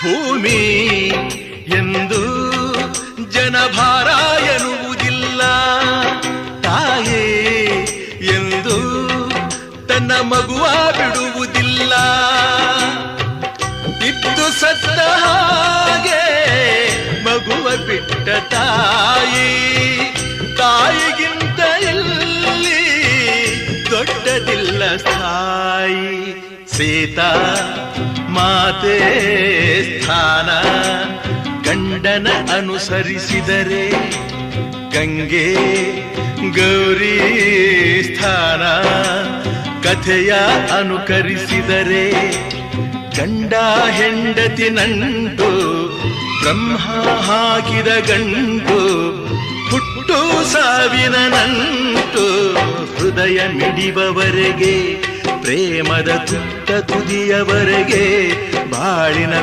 ಭೂಮಿ ಎಂದು ಜನಭಾರ ಎನ್ನುವುದಿಲ್ಲ, ತಾಯೇ ಎಂದು ತನ್ನ ಮಗುವ ಬಿಡುವುದಿಲ್ಲ. ಇದ್ದು ಸತ್ತ ಹಾಗೆ ಮಗುವ ಬಿಟ್ಟ ತಾಯಿ, ತಾಯಿಗಿಂತ ಇಲ್ಲಿ ದೊಡ್ಡದಿಲ್ಲ ಸ್ಥಾಯಿ. ಸೀತಾ ಮಾತೆ ಸ್ಥಾನ ಗಂಡನ ಅನುಸರಿಸಿದರೆ, ಗಂಗೆ ಗೌರಿ ಸ್ಥಾನ ಕಥೆಯ ಅನುಕರಿಸಿದರೆ, ಗಂಡ ಹೆಂಡತಿ ನಂಟು ಬ್ರಹ್ಮ ಹಾಕಿದ ಗಂಟು, ಹುಟ್ಟು ಸಾವಿನ ನಂಟು ಹೃದಯ ಮಿಡಿಬವರೆಗೆ, ಪ್ರೇಮದ ತುತ್ತ ತುದಿಯವರೆಗೆ ಬಾಳಿನ